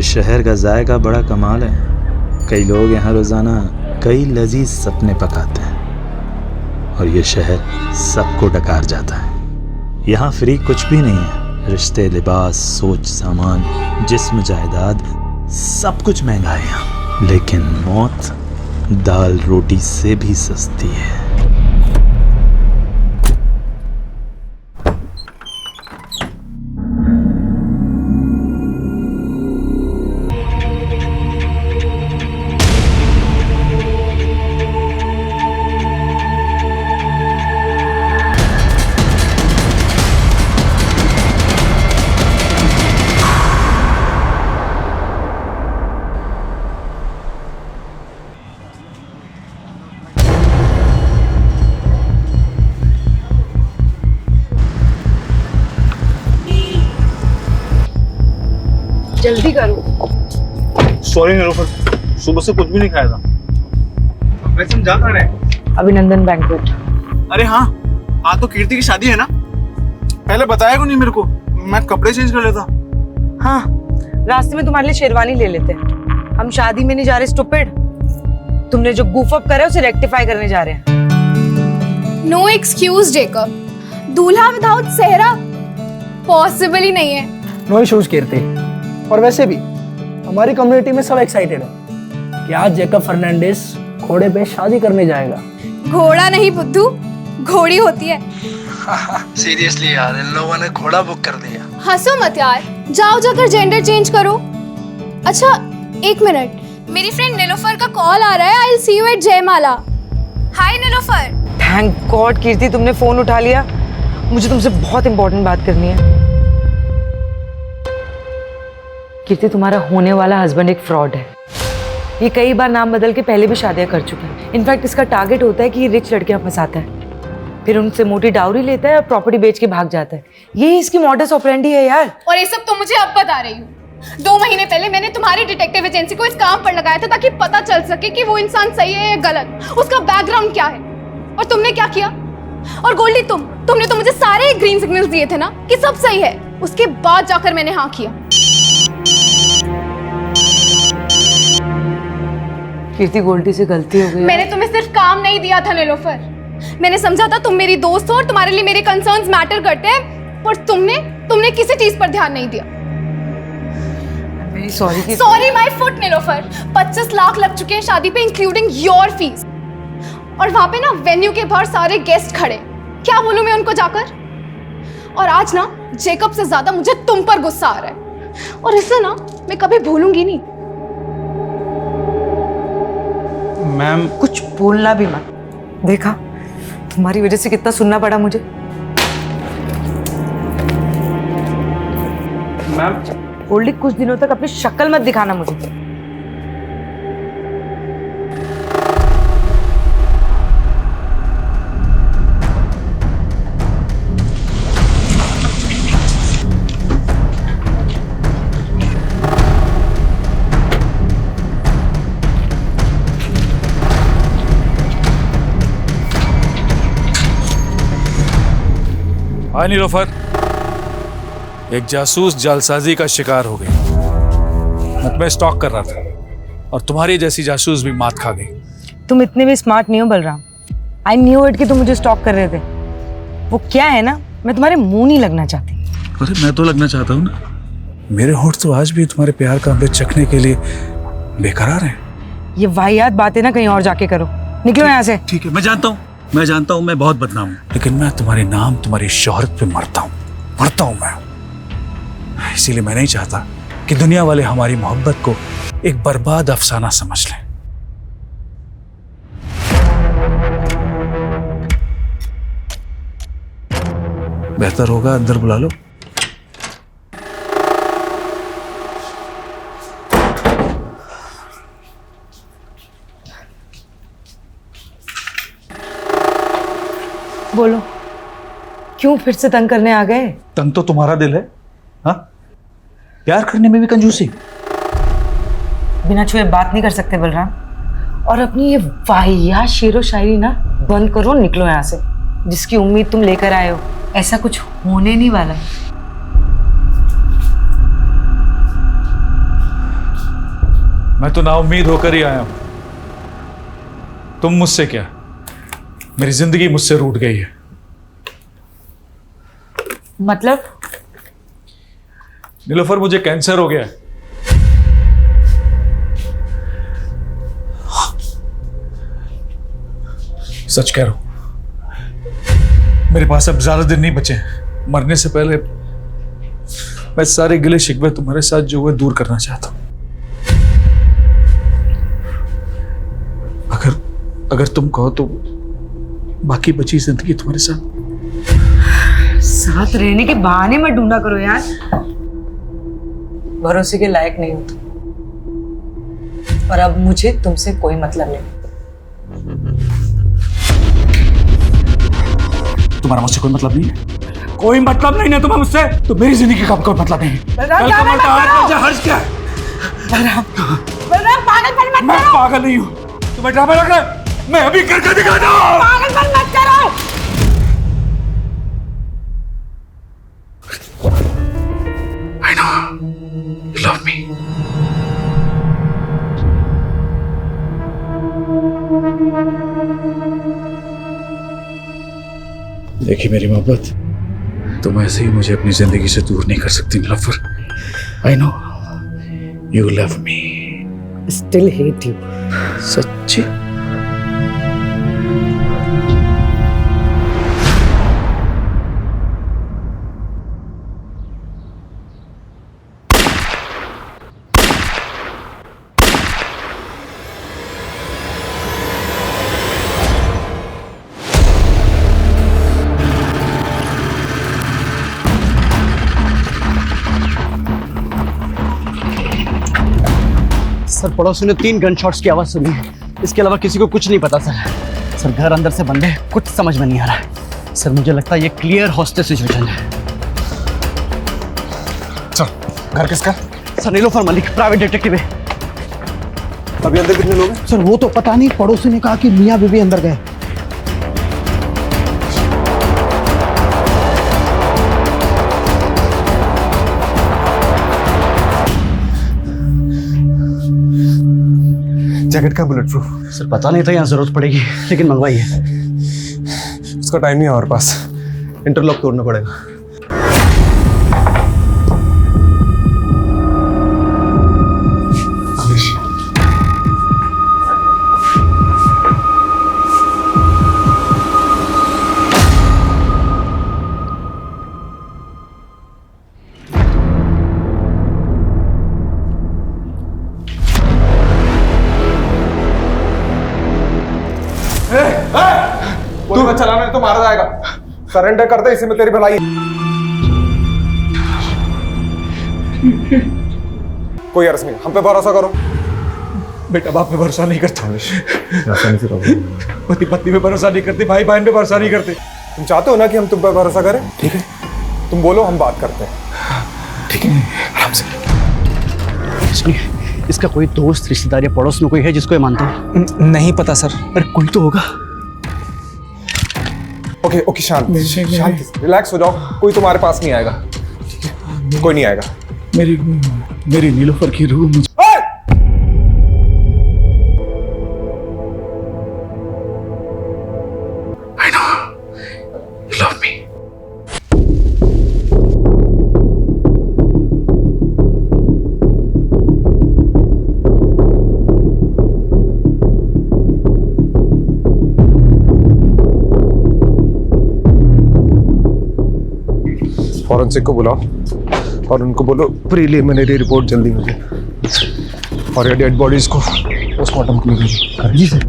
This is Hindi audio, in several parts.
शहर का जायका बड़ा कमाल है। कई लोग यहाँ रोजाना कई लजीज सपने पकाते हैं और ये शहर सबको डकार जाता है। यहाँ फ्री कुछ भी नहीं है। रिश्ते, लिबास, सोच, सामान, जिस्म, जायदाद, सब कुछ महंगा है यहाँ। लेकिन मौत दाल रोटी से भी सस्ती है। जल्दी करो। सॉरी निलोफर, सुबह से कुछ भी नहीं खाया था। वैसे हम जा कहाँ रहे हैं? अभिनंदन बैंक्वेट। अरे हाँ, आज तो कीर्ति की शादी है ना। पहले बताया क्यों नहीं मेरे को? मैं कपड़े चेंज कर लेता। हाँ, रास्ते में तुम्हारे लिए शेरवानी ले लेते हैं। हम शादी में नहीं जा रहे स्टूपिड। तुमने जो गूफ अप करा है उसे रेक्टिफाई करने जा रहे हैं। नो एक्सक्यूज जेकब, दूल्हा विदाउट सेहरा पॉसिबल ही नहीं है। नो इश्यूज कीर्ति। और वैसे भी हमारी कम्युनिटी में सब एक्साइटेड है कि आज जेकब फर्नांडिस घोड़े पे शादी करने जाएगा। घोड़ा नहीं बुद्धू, घोड़ी होती है। सीरियसली यार, इन लोगों ने घोड़ा बुक कर दिया। हंसो मत यार, जाओ जाकर जेंडर चेंज करो। अच्छा एक मिनट, मेरी फ्रेंड नीलोफर का कॉल आ रहा है। I will see you at Jaimala. Hi Nilofar. Thank God Kirti तुमने फोन उठा लिया। मुझे तुमसे बहुत इंपॉर्टेंट बात करनी है। कीर्ति, तुम्हारा होने वाला हस्बैंड एक फ्रॉड है। ये कई बार नाम बदल के पहले भी शादियां कर चुका है। इनफैक्ट इसका टारगेट होता है कि ये रिच लड़कियां फंसाता है, फिर उनसे मोटी डाउरी लेता है और प्रॉपर्टी बेच के भाग जाता है। ये इसकी मॉडस ऑपरेंडी है यार। और ये सब तो मुझे अब बता रही हूँ। 2 महीने पहले मैंने तुम्हारी डिटेक्टिव एजेंसी को इस काम पर लगाया था ताकि पता चल सके कि वो इंसान सही है या गलत, उसका बैकग्राउंड क्या है। और तुमने क्या किया? और गोल्डी, तुमने तो मुझे सारे ग्रीन सिग्नल्स दिए थे ना कि सब सही है। उसके बाद जाकर मैंने हाँ किया। कीर्ति, गोल्डी से गलती हो गई। मैंने तुम्हें सिर्फ काम नहीं दिया था नीलोफर। मैंने समझा था तुम मेरी दोस्त हो और तुम्हारे लिए मेरे कंसर्न्स मैटर करते हैं, पर तुमने किसी चीज पर ध्यान नहीं दिया। Sorry my foot Nilofar. 25 lakh लग चुके हैं शादी पे, इंक्लूडिंग योर फीस। और वहां पे ना वेन्यू के बाहर सारे गेस्ट खड़े। क्या बोलूं मैं उनको जाकर? और आज ना जेकब से ज्यादा मुझे तुम पर गुस्सा आ रहा है, और इसे ना मैं कभी भूलूंगी नहीं। मैम, कुछ बोलना भी मत। देखा, तुम्हारी वजह से कितना सुनना पड़ा मुझे। मैम गोल्डी, कुछ दिनों तक अपनी शक्ल मत दिखाना मुझे। हाय नीलोफर, एक जासूस जालसाजी का शिकार हो गई। मैं तुम्हें स्टॉक कर रहा था और तुम्हारी जैसी जासूस भी मात खा गई। तुम इतने भी स्मार्ट नहीं हो बलराम। आई न्यू इट कि तुम मुझे स्टॉक कर रहे थे। वो क्या है ना, मैं तुम्हारे मुंह नहीं लगना चाहती। अरे मैं तो लगना चाहता हूँ ना। मेरे होंठ तो आज भी तुम्हारे प्यार का अमृत चखने के लिए बेकरार हैं। ये वाहियात बातें ना कहीं और जाके करो। निकलो यहाँ से। ठीक है, मैं जानता हूँ मैं बहुत बदनाम हूँ, लेकिन मैं तुम्हारे नाम, तुम्हारी शोहरत पे मरता हूँ मैं। इसीलिए मैं नहीं चाहता कि दुनिया वाले हमारी मोहब्बत को एक बर्बाद अफसाना समझ लें। बेहतर होगा अंदर बुला लो। बोलो, क्यों फिर से तंग करने आ गए? तंग तो तुम्हारा दिल है। हाँ, प्यार करने में भी कंजूसी। बिना छुए बात नहीं कर सकते बलराम। और अपनी ये वाहियात शेरो शायरी ना बंद करो, निकलो यहाँ से। जिसकी उम्मीद तुम लेकर आए हो, ऐसा कुछ होने नहीं वाला। मैं तो नाउम्मीद होकर ही आया हूं। तुम मुझसे क्या, मेरी जिंदगी मुझसे रूठ गई है। मतलब नीलोफर, मुझे कैंसर हो गया है। सच कह रहा हूं, मेरे पास अब ज्यादा दिन नहीं बचे हैं। मरने से पहले मैं सारे गिले शिकवे तुम्हारे साथ जो हुए दूर करना चाहता हूं। अगर तुम कहो तो बाकी बची जिंदगी तुम्हारे साथ रहने के बहाने मत ढूंढा करो यार, भरोसे के लायक नहीं हो तुम। और अब मुझे तुमसे कोई मतलब नहीं। तुम्हारा मुझसे कोई मतलब नहीं है? कोई मतलब नहीं है तुम्हें मुझसे? तो मेरी जिंदगी का कोई मतलब नहीं है। कल का मरता आज हर्ष क्या है? बलराम पागलपन मत मैं पागल नहीं हूं, तुम्हें ड्रामा लग रहा है? मैं अभी करके दिखाता हूं। पागलपन मत करो। I know you love me. देखिए मेरी मोहब्बत, तुम ऐसे ही मुझे अपनी जिंदगी से दूर नहीं कर सकती Nilofar. I know you love me. Still hate you. सच्ची? सर, पड़ोसी ने 3 गन शॉट्स की आवाज सुनी है। इसके अलावा किसी को कुछ नहीं पता सर। सर, घर अंदर से बंद है, कुछ समझ में नहीं आ रहा है। सर, मुझे लगता है ये क्लियर हॉस्टेज सिचुएशन है। चल, घर किसका? Sir, Nilofar Malik, private detective है। अभी अंदर कितने लोग हैं? सर, वो तो पता नहीं, पड़ोसी ने कहा कि मियां बीवी अंदर गए। जैकेट का बुलेट प्रूफ? सर, पता नहीं था यहाँ जरूरत पड़ेगी, लेकिन मंगवाई है। उसका टाइम नहीं है हमारे पास, इंटरलॉक तोड़ना पड़ेगा। गोली चलाना है तो मारा जाएगा। सरेंडर कर दे, इसी में तेरी भलाई। कोई अर्ज नहीं, हम पे भरोसा करो। बेटा बाप पे भरोसा नहीं करता, पति पत्नी पे भरोसा नहीं करते, भाई बहन पे भरोसा नहीं करते। तुम चाहते हो ना कि हम तुम पे भरोसा करें? ठीक है, तुम बोलो, हम बात करते हैं। ठीक है, आराम से। सुनिए, इसका कोई दोस्त, रिश्तेदार या पड़ोस में कोई है जिसको ये मानता है? नहीं पता सर। अरे कोई तो होगा। ओके ओके, शांत शांत, रिलैक्स हो जाओ। कोई तुम्हारे पास नहीं आएगा, कोई नहीं आएगा। मेरी नीलोफर की रूह मुझे I know you love me. Forensic को बुलाओ और उनको बोलो प्रीलिमिनरी रिपोर्ट जल्दी मुझे, और ये डेड बॉडीज को पोस्टमार्टम के लिए भेजो। जी sir.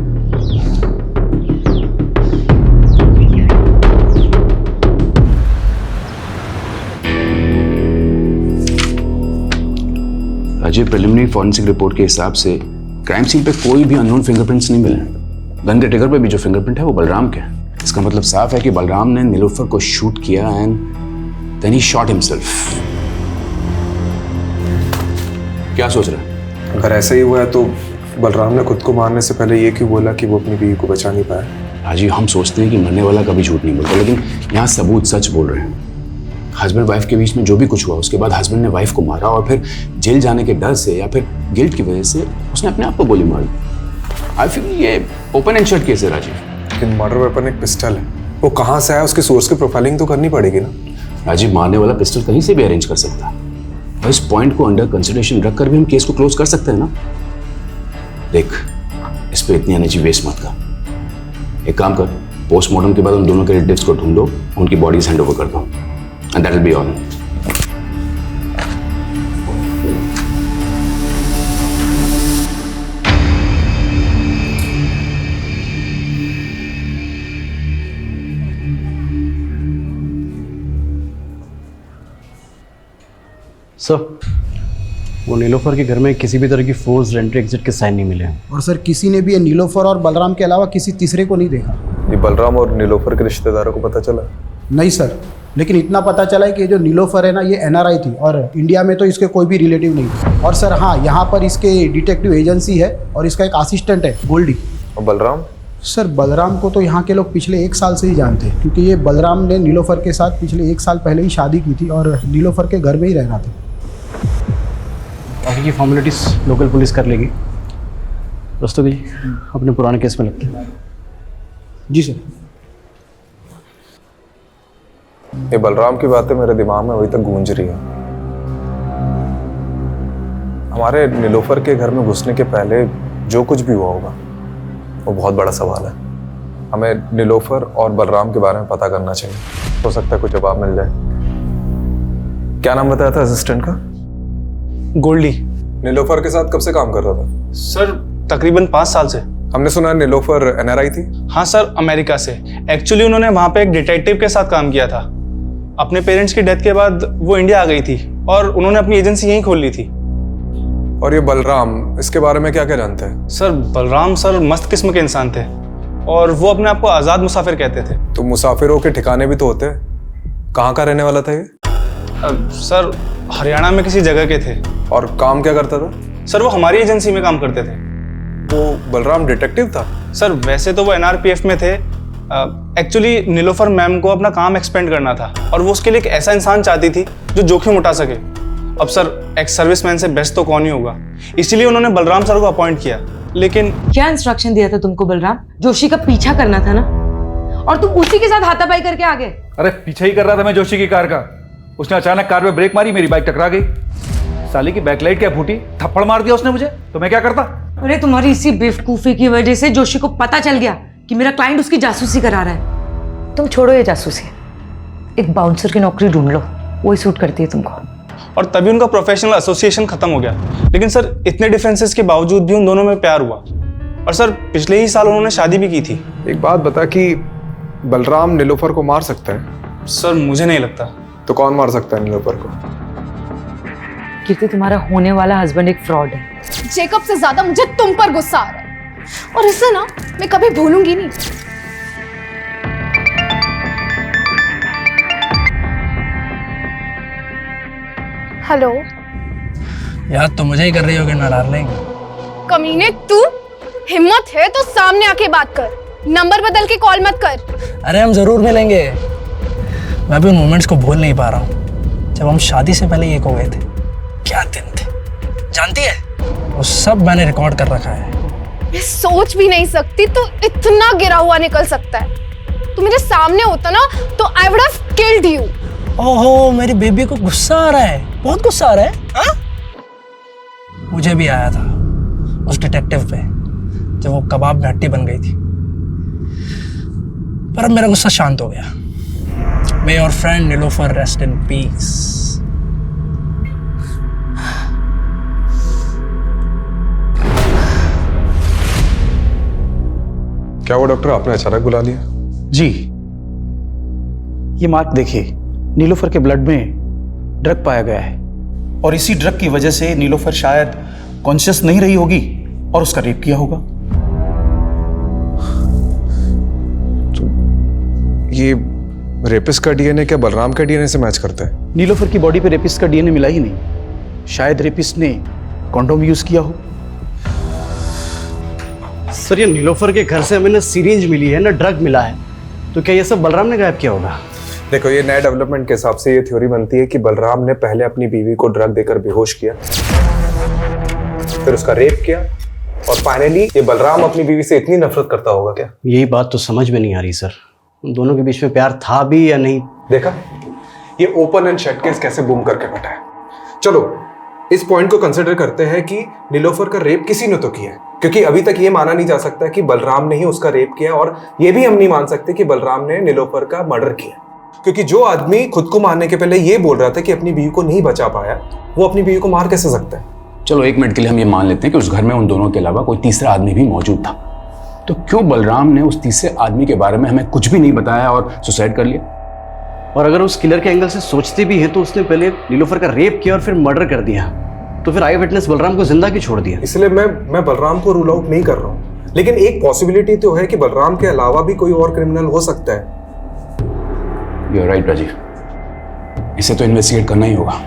Ajay, preliminary forensic report के हिसाब से क्राइम सीन पे कोई भी अननोन फिंगरप्रिंट्स नहीं मिले। गन के ट्रिगर पे भी जो फिंगरप्रिंट है वो बलराम के है। इसका मतलब साफ है कि बलराम ने नीलोफर को शूट किया and then he shot himself. क्या सोच रहा है? अगर ऐसा ही हुआ है तो बलराम ने खुद को मारने से पहले ये क्यों बोला कि वो अपनी बीवी को बचा नहीं पाया? हाजी, हम सोचते हैं कि मरने वाला कभी झूठ नहीं बोलता, लेकिन यहाँ सबूत सच बोल रहे हैं। हस्बैंड वाइफ के बीच में जो भी कुछ हुआ, उसके बाद हस्बैंड ने वाइफ को मारा और फिर जेल जाने के डर से या फिर गिल्ट की वजह से उसने उसने अपने आप को गोली मार दी। आई फील ये ओपन एंड शट केस है राजीव। लेकिन मर्डर वेपन एक पिस्टल है, वो कहाँ से आया उसके सोर्स की प्रोफाइलिंग तो करनी पड़ेगी ना। राजीव, मारने वाला पिस्टल कहीं से भी अरेंज कर सकता है और इस पॉइंट को अंडर कंसिडरेशन रखकर भी हम केस को क्लोज कर सकते हैं ना। देख, इस पे इतनी एनर्जी वेस्ट मत कर। एक काम कर, पोस्टमार्टम के बाद उन दोनों के रिलेटिव्स को ढूंढो, उनकी बॉडीज हैंड ओवर कर दो and that will be all. Sir, वो नीलोफर के घर में किसी भी तरह की फोर्स एंट्री एग्जिट के साइन नहीं मिले हैं। और सर किसी ने भी ये नीलोफर और बलराम के अलावा किसी तीसरे को नहीं देखा। ये बलराम और नीलोफर के रिश्तेदारों को पता चला? नहीं सर, लेकिन इतना पता चला है कि जो नीलोफर है ना, ये NRI थी और इंडिया में तो इसके कोई भी रिलेटिव नहीं थे। और सर हाँ, यहाँ पर इसके डिटेक्टिव एजेंसी है और इसका एक असिस्टेंट है गोल्डी। और बलराम? सर बलराम को तो यहाँ के लोग पिछले 1 साल से ही जानते हैं, क्योंकि ये बलराम ने नीलोफर के साथ पिछले 1 साल पहले ही शादी की थी और नीलोफर के घर में ही रहना था। बाकी की फॉर्मेलिटीज लोकल पुलिस कर लेगी। रस्तोगी अपने पुराने केस में लगते हैं। जी सर। ये बलराम की बातें मेरे दिमाग में अभी तक गूंज रही है। हमारे नीलोफर के घर में घुसने के पहले जो कुछ भी हुआ होगा वो बहुत बड़ा सवाल है। हमें नीलोफर और बलराम के बारे में पता करना चाहिए, हो सकता है कुछ जवाब मिल जाए। क्या नाम बताया था असिस्टेंट का? गोल्डी। नीलोफर के साथ कब से काम कर रहा था? सर तकरीबन 5 साल से। हमने सुना है नीलोफर NRI थी। हाँ सर, अमेरिका से। एक्चुअली उन्होंने वहाँ पे एक डिटेक्टिव के साथ काम किया था। अपने पेरेंट्स की डेथ के बाद वो इंडिया आ गई थी और उन्होंने अपनी एजेंसी यहीं खोल ली थी। और ये बलराम, इसके बारे में क्या क्या जानते हैं? सर बलराम सर मस्त किस्म के इंसान थे और वो अपने आप को आज़ाद मुसाफिर कहते थे। तो मुसाफिरों के ठिकाने भी तो होते हैं। कहाँ का रहने वाला था ये? सर हरियाणा में किसी जगह के थे। और काम क्या करता था? सर वो हमारी एजेंसी में काम करते थे। वो बलराम डिटेक्टिव था? सर वैसे तो वो NRPF में थे। एक्चुअली नीलोफर मैम को अपना काम एक्सपेंड करना था और वो उसके लिए एक ऐसा इंसान चाहती थी जो जोखिम उठा सके। अब सर एक्स सर्विसमैन से बेस्ट तो कौन ही होगा, इसीलिए उन्होंने बलराम सर को अपॉइंट किया। लेकिन क्या इंस्ट्रक्शन दिया था तुमको बलराम? जोशी का पीछा करना था ना, और तुम उसी के साथ हाथापाई करके आ गए। अरे पीछे ही कर रहा था मैं जोशी की कार का। उसने अचानक कार में ब्रेक मारी, मेरी बाइक टकरा गई। साली की बैकलाइट क्या फूटी, थप्पड़ मार दिया उसने मुझे, तो मैं क्या करता? अरे तुम्हारी इसी बेवकूफी की वजह से जोशी को पता चल गया कि मेरा क्लाइंट उसकी जासूसी करा रहा है। तुम छोड़ो ये जासूसी, एक बाउंसर की नौकरी ढूंढ लो, वही सूट करती है तुमको। और तभी उनका प्रोफेशनल एसोसिएशन खत्म हो गया। लेकिन सर इतने डिफरेंसेस के बावजूद भी उन दोनों में प्यार हुआ और सर पिछले ही साल उन्होंने शादी भी की थी। एक बात बता कि बलराम नीलोफर को मार सकता है? सर मुझे नहीं लगता। तो कौन मार सकता है नीलोफर को? कीर्ति, तुम्हारा होने वाला हस्बैंड एक फ्रॉड है। जेकब से ज्यादा मुझे तुम पर गुस्सा आ रहा है और इसे ना मैं कभी भूलूंगी नहीं। हेलो याद तो मुझे ही कर रही होगी ना डार्लिंग। कमीने, तू हिम्मत है तो सामने आके बात कर, नंबर बदल के कॉल मत कर। अरे हम जरूर मिलेंगे। मैं भी उन मोमेंट्स को भूल नहीं पा रहा हूँ जब हम शादी से पहले एक हो गए थे। क्या दिन थे, जानती है? वो सब मैंने रिकॉर्ड कर रखा है। मैं सोच भी नहीं सकती तू इतना गिरा हुआ निकल सकता है। तू मेरे सामने होता ना तो I would have killed you. ओहो, मेरी बेबी को गुस्सा आ रहा है, बहुत गुस्सा आ रहा है। हाँ? मुझे भी आया था उस डिटेक्टिव पे जब वो कबाब में हड्डी बन गई थी, पर अब मेरा गुस्सा शांत हो गया। May your friend Nilofer rest in peace. क्या वो डॉक्टर आपने अचानक बुला लिया? जी, ये मार्क देखिए, नीलोफर के ब्लड में ड्रग पाया गया है और इसी ड्रग की वजह से नीलोफर शायद कॉन्शियस नहीं रही होगी और उसका रेप किया होगा। तो ये रेपिस्ट का डीएनए क्या बलराम का डीएनए से मैच करता है? नीलोफर की बॉडी पे रेपिस्ट का डीएनए मिला ही नहीं। शायद रेपिस्ट ने कॉन्डोम यूज किया हो। सर ये नीलोफर के घर से हमें ना सीरिंज मिली है ना ड्रग मिला है, तो क्या ये सब बलराम ने गायब किया होगा? देखो, ये नए डेवलपमेंट के हिसाब से ये थ्योरी बनती है कि बलराम ने पहले अपनी बीवी को ड्रग देकर बेहोश किया, फिर उसका रेप किया और फाइनली ये बलराम अपनी बीवी से इतनी नफरत करता होगा क्या? यही बात तो समझ में नहीं आ रही सर, उन दोनों के बीच में प्यार था भी या नहीं। देखा, ये ओपन एंड शट केस कैसे बूम करके बैठा है। चलो इस पॉइंट को कंसिडर करते हैं कि नीलोफर का रेप किसी ने तो किया है, क्योंकि अभी तक ये माना नहीं जा सकता कि बलराम ने ही उसका रेप किया, और ये भी हम नहीं मान सकते कि बलराम ने नीलोफर का मर्डर किया, क्योंकि जो आदमी खुद को मारने के पहले ये बोल रहा था कि अपनी बीवी को नहीं बचा पाया, वो अपनी बीवी को मार कैसे सकता है? चलो 1 मिनट के लिए हम ये मान लेते हैं कि उस घर में उन दोनों के अलावा कोई तीसरा आदमी भी मौजूद था, तो क्यों बलराम ने उस तीसरे आदमी के बारे में हमें कुछ भी नहीं बताया और सुसाइड कर लिया? और अगर उस किलर के एंगल से सोचते भी हैं तो उसने पहले नीलोफर का रेप किया और फिर मर्डर कर दिया, तो फिर आई विटनेस बलराम को जिंदा क्यों छोड़ दिया? इसलिए मैं बलराम को रूल आउट नहीं कर रहा हूँ, लेकिन एक पॉसिबिलिटी तो है कि बलराम के अलावा भी कोई और क्रिमिनल हो सकता है। यू आर राइट राजीव, इसे तो इन्वेस्टिगेट करना ही होगा।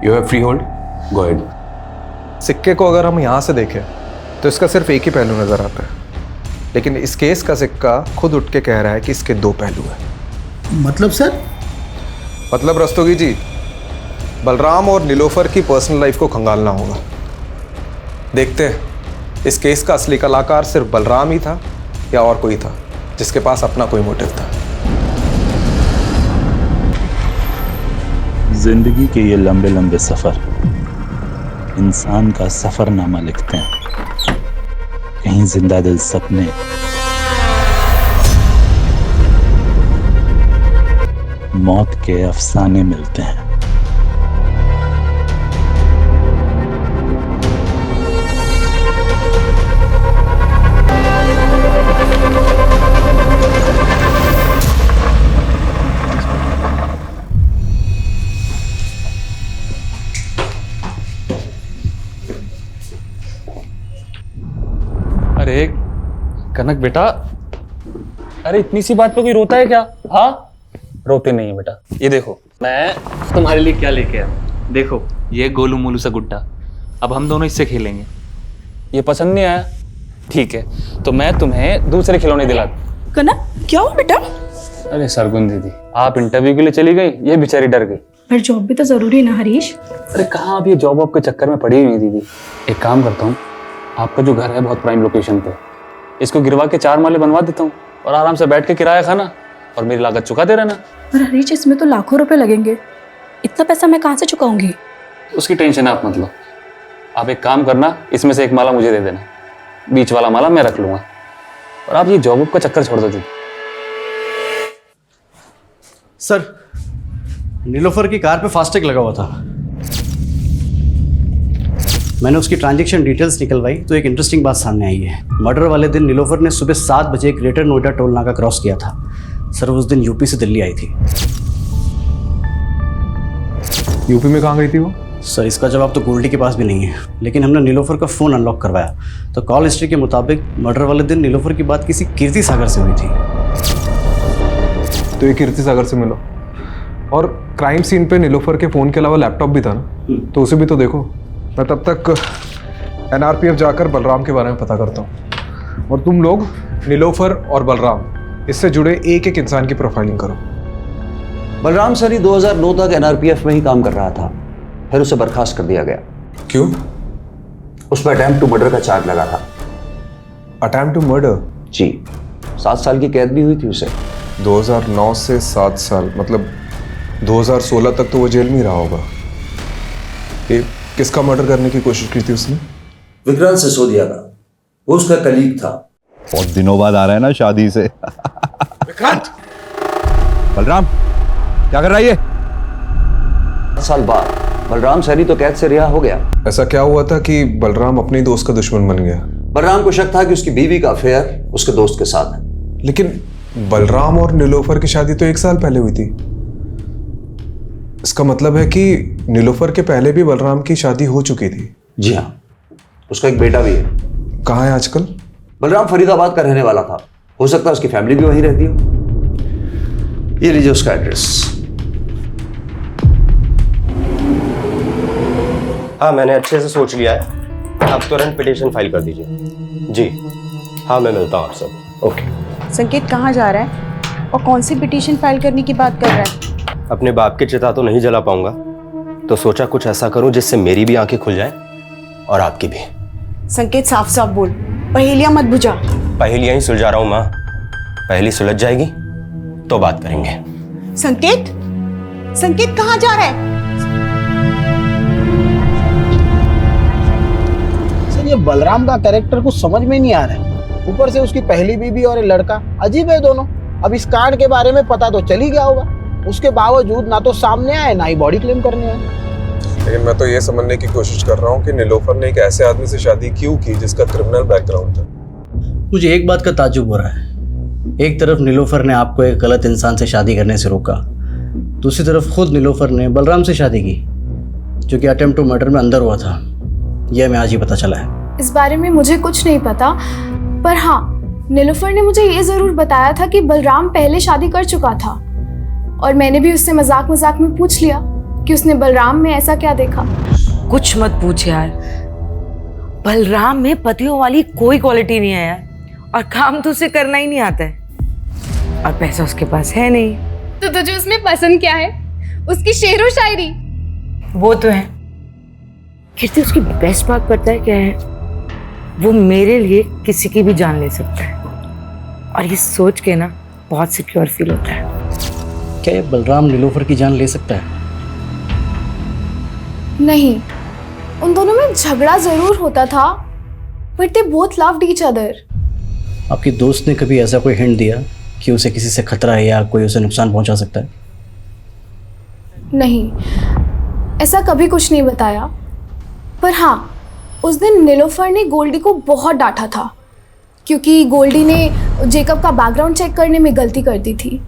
You have free hold, go ahead. सिक्के को अगर हम यहाँ से देखें तो इसका सिर्फ एक ही पहलू नजर आता है, लेकिन इस केस का सिक्का खुद उठ के कह रहा है कि इसके 2 पहलू हैं। मतलब सर? मतलब रस्तोगी जी, बलराम और नीलोफर की पर्सनल लाइफ को खंगालना होगा। देखते हैं इस केस का असली कलाकार सिर्फ बलराम ही था या और कोई था जिसके पास अपना कोई मोटिव था। जिंदगी के ये लंबे लंबे सफर इंसान का सफरनामा लिखते हैं। कहीं जिंदा दिल सपने, मौत के अफसाने मिलते हैं। अरे कनक बेटा, अरे इतनी सी बात पे कोई रोता है क्या? हाँ, रोते नहीं है बेटा। ये देखो मैं तुम्हारे लिए क्या लेके आया। देखो ये गोलू मोलू सा गुड्डा, अब हम दोनों इससे खेलेंगे। ये पसंद नहीं आया? ठीक है, तो मैं तुम्हें दूसरे खिलौने दिला दूं। कनक क्या हुआ बेटा? अरे सरगुन दीदी, आप इंटरव्यू के लिए चली गई, ये बेचारी डर गई। पर जॉब भी तो जरूरी ना हरीश। अरे कहाँ, अब ये जॉब वॉब के चक्कर में पड़ी हुई दीदी। एक काम करता हूँ, आपका जो घर है बहुत प्राइम लोकेशन पे, इसको गिरवा के 4 माले बनवा देता हूँ और आराम से बैठ के किराया खाना और मेरी लागत चुका दे रहना। पर हरीश इसमें तो लाखों रुपए लगेंगे, इतना पैसा मैं कहाँ से चुकाऊंगी? उसकी टेंशन आप मत लो। आप एक काम करना, इसमें से 1 माला मुझे दे देना, बीच वाला माला मैं रख लूंगा, और आप ये जॉब का चक्कर छोड़ दो दीदी। सर, नीलोफर की कार पे फास्टैग लगा हुआ था। मैंने उसकी ट्रांजैक्शन डिटेल्स निकलवाई तो एक इंटरेस्टिंग बात सामने आई है। मर्डर वाले दिन नीलोफर ने सुबह 7 बजे ग्रेटर नोएडा टोल नाका क्रॉस किया था। सर उस दिन यूपी से दिल्ली आई थी। यूपी में कहाँ गई थी वो? सर इसका जवाब तो गोल्डी के पास भी नहीं है, लेकिन हमने नीलोफर का फ़ोन अनलॉक करवाया तो कॉल हिस्ट्री के मुताबिक मर्डर वाले दिन नीलोफर की बात किसी कीर्ति सागर से हुई थी। तो ये कीर्ति सागर से मिलो, और क्राइम सीन पे नीलोफर के फ़ोन के अलावा लैपटॉप भी था ना, तो उसे भी तो देखो। मैं तब तक NRPF जाकर बलराम के बारे में पता करता हूँ, और तुम लोग नीलोफर और बलराम इससे जुड़े एक एक इंसान की प्रोफाइलिंग करो। बलराम सर ही 2009 तक NRPF में ही काम कर रहा था, फिर उसे बर्खास्त कर दिया गया। क्यों? उस पर अटेम्प्ट टू मर्डर का चार्ज लगा था। Attempt to murder? जी, 7 साल की कैद भी हुई थी उसे। 2009 से 7 साल, मतलब 2016 तक तो वो जेल में ही रहा होगा। ये किसका मर्डर करने की कोशिश की थी उसने? विक्रांत सिसोदिया का, वो उसका कलीग था। बहुत दिनों बाद आ रहा है ना शादी से। विक्रांत! बलराम क्या कर रहा है ये? 7 साल बाद बलराम सैनी तो कैद से रिहा हो गया। ऐसा क्या हुआ था कि बलराम अपने ही दोस्त का दुश्मन बन गया? बलराम को शक था कि उसकी बीवी का अफेयर उसके दोस्त के साथ है। लेकिन बलराम और नीलोफर की शादी तो 1 साल पहले हुई थी। इसका मतलब है कि नीलोफर के पहले भी बलराम की शादी हो चुकी थी। जी हाँ, उसका एक बेटा भी है। कहाँ है आजकल? बलराम फरीदाबाद का रहने वाला था, हो सकता है उसकी फैमिली भी वहीं रहती हो। ये लीजिए उसका एड्रेस। हाँ, मैंने अच्छे से सोच लिया है, आप तुरंत पिटीशन फाइल कर दीजिए। जी हाँ, मैं मिलता हूँ आप सब। ओके। संकेत कहाँ जा रहा है और कौन सी पिटीशन फाइल करने की बात कर रहा है? अपने बाप की चिता तो नहीं जला पाऊंगा, तो सोचा कुछ ऐसा करूं जिससे मेरी भी आंखें खुल जाएं और आपकी भी। संकेत साफ साफ बोल, पहेलियां मत बुझा। पहेलियां ही सुलझा रहा हूं माँ। पहेली सुलझ जाएगी तो बात करेंगे। संकेत, संकेत कहाँ जा रहा है? सर ये बलराम का कैरेक्टर कुछ समझ में नहीं आ रहा है। ऊपर से उसकी पहली बीवी और ये लड़का अजीब है दोनों। अब इस कांड के बारे में पता तो चल ही गया होगा, उसके बावजूद ना तो सामने आए ना ही बॉडी क्लेम करने आए। लेकिन मैं तो ये समझने की कोशिश कर रहा हूँ कि नीलोफर ने एक ऐसे आदमी से शादी क्यों की जिसका क्रिमिनल बैकग्राउंड था। मुझे एक बात का ताज्जुब हो रहा है। एक तरफ नीलोफर ने आपको एक गलत इंसान से शादी करने से रोका, दूसरी तरफ खुद नीलोफर ने बलराम से शादी की जो कि अटेम्प्ट टू मर्डर में अंदर हुआ था। यह हमें आज ही पता चला है। इस बारे में मुझे कुछ नहीं पता, पर हाँ, नीलोफर ने मुझे ये जरूर बताया था कि बलराम पहले शादी कर चुका था, और मैंने भी उससे मजाक मजाक में पूछ लिया कि उसने बलराम में ऐसा क्या देखा। कुछ मत पूछ यार, बलराम में पतियों वाली कोई क्वालिटी नहीं है यार, और काम तो उसे करना ही नहीं आता है, और पैसा उसके पास है नहीं। तो तुझे उसमें पसंद क्या है? उसकी शेरो शायरी? वो तो है। कीर्ति, उसकी बेस्ट बात पता है क्या है? वो मेरे लिए किसी की भी जान ले सकता है, और ये सोच के ना बहुत सिक्योर फील होता है। क्या ये बलराम नीलोफर की जान ले सकता है? नहीं, उन दोनों में झगड़ा जरूर होता था, but they both loved each other. आपकी दोस्त ने कभी ऐसा कोई हिंट दिया कि उसे किसी से खतरा है या कोई उसे नुकसान पहुंचा सकता है? नहीं, ऐसा कभी कुछ नहीं बताया। पर हाँ, उस दिन नीलोफर ने गोल्डी को बहुत डांटा था क्योंकि गोल्डी ने जेकब का बैकग्राउंड चेक करने में गलती कर दी थी।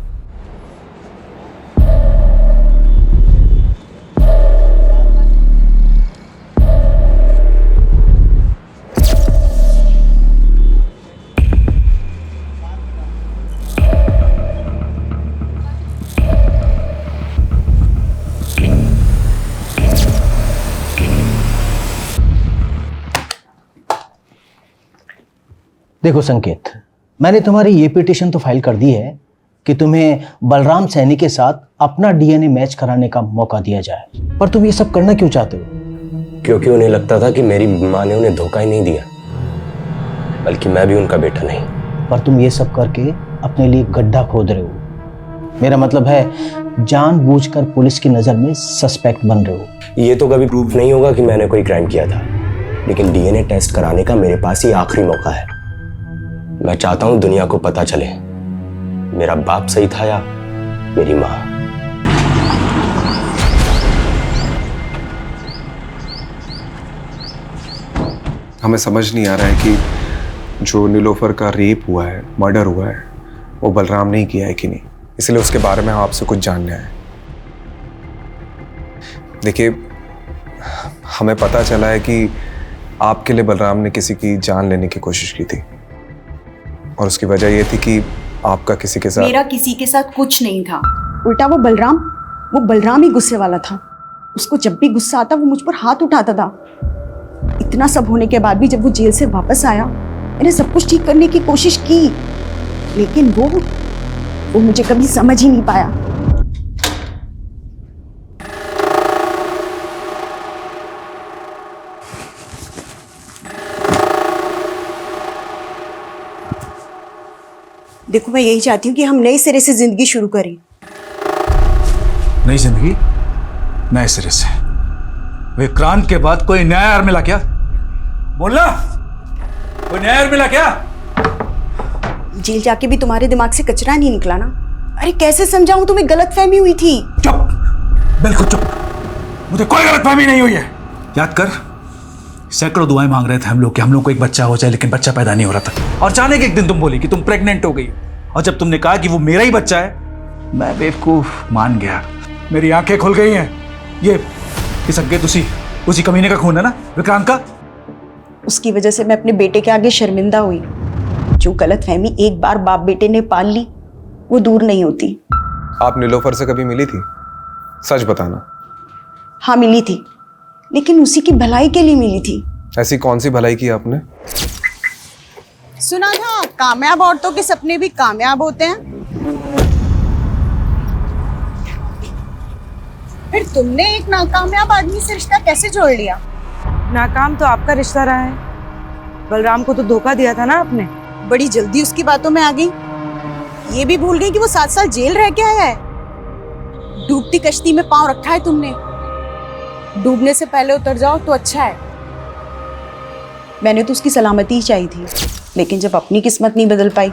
देखो संकेत, मैंने तुम्हारी ये पिटीशन तो फाइल कर दी है कि तुम्हें बलराम सैनी के साथ अपना डीएनए मैच कराने का मौका दिया जाए, पर तुम ये सब करना क्यों चाहते हो? क्योंकि उन्हें लगता था कि मेरी माँ ने उन्हें धोखा ही नहीं दिया, बल्कि मैं भी उनका बेटा नहीं। पर तुम ये सब करके अपने लिए गड्ढा खोद रहे हो। मेरा मतलब है जानबूझकर पुलिस की नजर में सस्पेक्ट बन रहे हो। ये तो कभी प्रूफ नहीं होगा कि मैंने कोई क्राइम किया था, लेकिन डीएनए टेस्ट कराने का मेरे पास ही आखिरी मौका है। मैं चाहता हूं दुनिया को पता चले मेरा बाप सही था या मेरी माँ। हमें समझ नहीं आ रहा है कि जो नीलोफर का रेप हुआ है, मर्डर हुआ है, वो बलराम ने ही किया है कि नहीं। इसलिए उसके बारे में हम आपसे कुछ जानना है। देखिए, हमें पता चला है कि आपके लिए बलराम ने किसी की जान लेने की कोशिश की थी, और उसकी वजह ये थी कि आपका किसी के साथ। मेरा किसी के साथ कुछ नहीं था, उल्टा वो बलराम ही गुस्से वाला था। उसको जब भी गुस्सा आता वो मुझ पर हाथ उठाता था। इतना सब होने के बाद भी जब वो जेल से वापस आया, मैंने सब कुछ ठीक करने की कोशिश की, लेकिन वो मुझे कभी समझ ही नहीं पाया। देखो, मैं यही चाहती हूँ कि हम नए सिरे से जिंदगी शुरू करें। नई जिंदगी नए सिरे से? विक्रांत के बाद कोई नया यार मिला क्या? बोलना, कोई नया यार मिला क्या? जेल जाके भी तुम्हारे दिमाग से कचरा नहीं निकला ना? अरे कैसे समझाऊं, तुम्हें गलतफहमी हुई थी। चुप, बिल्कुल चुप। मुझे कोई गलतफहमी नहीं हुई है। याद कर, सैकड़ों दुआएं मांग रहे थे हम लोग को एक बच्चा हो जाए, लेकिन बच्चा पैदा नहीं हो रहा था। और अचानक एक दिन तुम बोली कि तुम प्रेग्नेंट हो गई, और जब तुमने कहा कि वो मेरा ही बच्चा है, मैं बेवकूफ मान गया। मेरी आंखें खुल गई हैं। ये संकेत उसी कमीने का खून है ना, विक्रांत का? उसकी वजह से मैं अपने बेटे के आगे शर्मिंदा हुई। जो गलतफहमी एक बार बाप बेटे ने पाल ली, वो दूर नहीं होती। आप नीलोफर से कभी मिली थी? सच बताना। हाँ मिली थी, लेकिन उसी की भलाई के लिए मिली थी। ऐसी कौन सी भलाई की आपने? सुना था कामयाब औरतों के सपने भी कामयाब होते हैं। फिर तुमने एक नाकामयाब आदमी से रिश्ता कैसे जोड़ लिया? नाकाम तो आपका रिश्ता रहा है, बलराम को तो धोखा दिया था ना आपने। बड़ी जल्दी उसकी बातों में आ गई। ये भी भूल गई कि वो 7 साल जेल रह के आया है। डूबती कश्ती में पांव रखा है तुमने। डूबने से पहले उतर जाओ तो अच्छा है। मैंने तो उसकी सलामती ही चाहिए थी, लेकिन जब अपनी किस्मत नहीं बदल पाई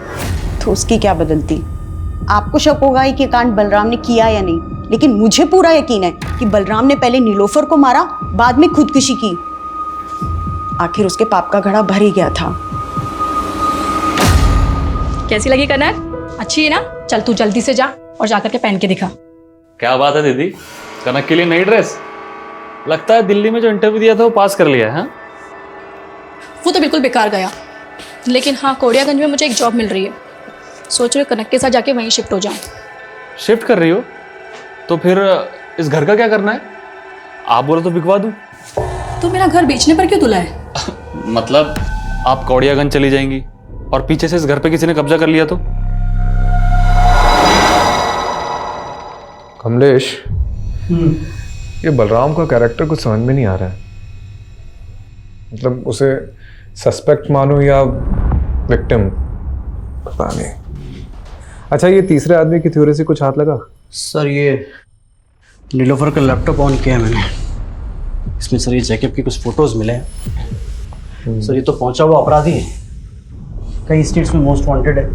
तो उसकी क्या बदलती। आपको शक होगा ही कि कांड बलराम ने किया या नहीं, लेकिन मुझे पूरा यकीन है कि बलराम ने पहले नीलोफर को मारा, बाद में खुदकुशी की। आखिर उसके पाप का घड़ा भर ही गया था। कैसी लगी कनक? अच्छी है ना? चल तू जल्दी से जा और जाकर के पहन के दिखा। क्या बात है दीदी, कनक के लिए नई ड्रेस? लगता है दिल्ली में जो इंटरव्यू दिया था वो पास कर लिया है। वो तो बिल्कुल बेकार गया, लेकिन हाँ कोड़ियागंज में मुझे एक जॉब मिल रही है। सोच रही हूँ कनक के साथ जाके वहीं शिफ्ट हो जाऊँ। शिफ्ट कर रही हो? तो फिर इस घर का क्या करना है? आप बोलो तो बिकवा दूँ। तो मेरा घर बेचने पर क्यों तुला है? मतलब आप कौड़ियागंज चली जाएंगी और पीछे से इस घर पे किसी ने कब्जा कर लिया तो? कमलेश, ये बलराम का कैरेक्टर कुछ समझ में नहीं आ रहा है। मतलब उसे सस्पेक्ट मानो या विक्टिम, पता नहीं। अच्छा, ये तीसरे आदमी की थ्योरी से कुछ हाथ लगा? सर ये नीलोफर का लैपटॉप ऑन किया है मैंने। इसमें सर ये जैकब की कुछ फोटोज मिले हैं। सर ये तो पहुंचा हुआ अपराधी है, कई स्टेट्स में मोस्ट वांटेड है।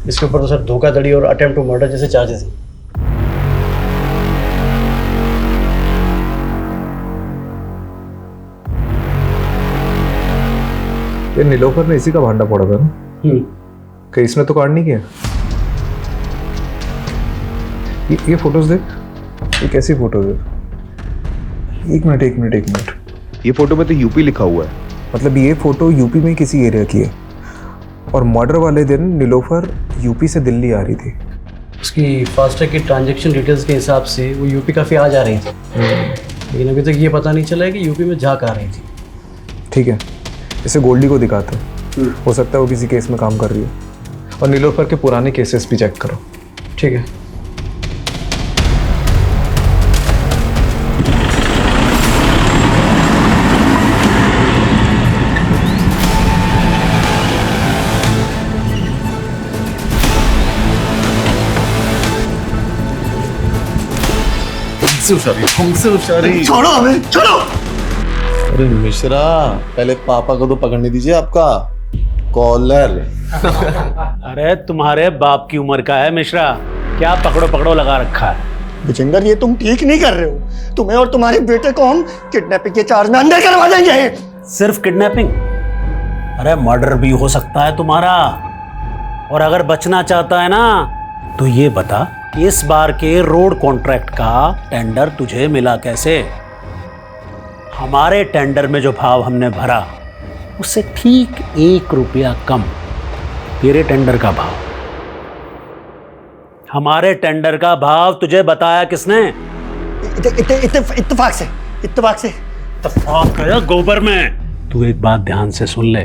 इसके ऊपर तो सर धोखाधड़ी और अटेम्प्ट टू मर्डर जैसे चार्जेस हैं। ये नीलोफर ने इसी का भांडा फोड़ा था ना? कहीं इसने तो कांड नहीं किया? ये फोटोज देख, ये कैसी फोटोज है? एक मिनट। ये फोटो में तो यूपी लिखा हुआ है। मतलब ये फोटो यूपी में किसी एरिया की है और मर्डर वाले दिन नीलोफर यूपी से दिल्ली आ रही थी। उसकी फास्टैग की ट्रांजैक्शन डिटेल्स के हिसाब से वो यूपी काफ़ी आ जा रही थी, लेकिन अभी तक ये पता नहीं चला है कि यूपी में जा कहाँ रही थी। ठीक है, इसे गोल्डी को दिखाते हैं, हो सकता है वो किसी केस में काम कर रही है। और नीलोफर के पुराने केसेस भी चेक करो। ठीक है। छोड़ो हमें, छोड़ो। अरे मिश्रा, पहले पापा को तो पकड़ने दीजिए आपका कॉलर। अरे तुम्हारे बाप की उम्र का है मिश्रा, क्या पकड़ो पकड़ो लगा रखा है। विजेंदर, ये तुम ठीक नहीं कर रहे हो। तुम्हें और तुम्हारे बेटे को हम किडनैपिंग के चार्ज में अंदर करवा देंगे। सिर्फ किडनैपिंग? अरे मर्डर भी हो सकता है तुम्हारा। और अगर बचना चाहता है ना तो ये बता कि इस बार के रोड कॉन्ट्रैक्ट का टेंडर तुझे मिला कैसे? हमारे टेंडर में जो भाव हमने भरा उससे ठीक 1 रुपया कम तेरे टेंडर का भाव। हमारे टेंडर का भाव तुझे बताया किसने? इत्तेफाक से। इत्तेफाक है गोबर में। तू एक बात ध्यान से सुन ले,